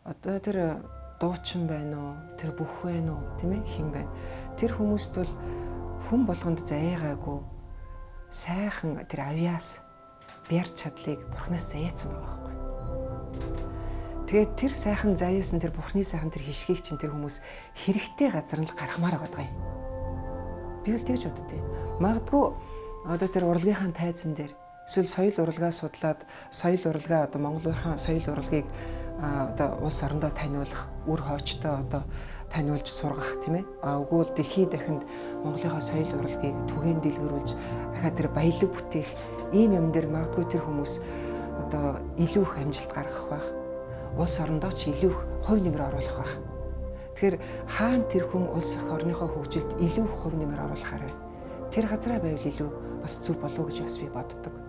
одоо тэр дуучин байна уу, тэр бүх байна уу, тийм ээ, хэн байна. Тэр хүмүүст бол хүн болгонд заяагаагүй сайхан тэр авьяас бярч чадлыг Бурханаас заяатсан байгаа байхгүй. Тэгээд тэр сайхан заяасан тэр Бурханы сайхан тэр хишгийг чинь тэр хүмүүс хэрэгтэй газар нь л гаргамаар байгаа юм. Би бол тэгж боддتي. Магадгүй одоо тэр урлагийнхаа тайзан дээр эсвэл соёл урлагаа судлаад соёл урлагаа одоо Монголынхаа соёл урлагийг одоо улс орондоо таниулах, үр хоочтой одоо таниулж сургах тийм ээ. Үгүй бол дэлхийд дахинд Монголынхаа соёл урлагийг түгээн дэлгэрүүлж ахаа тэр баялаг бүтээх ийм юм дээр магадгүй тэр хүмүүс одоо илүү их амжилт гаргах байх. Улс орондоо ч илүү их хувь нэмэр оруулах байх. Тэгэхээр хаана тэр хүн улс орныхоо хөгжилд илүү их хувь нэмэр оруулахаар вэ? Тэр газараа байвал илүү бас зөв болов уу гэж бас би боддог.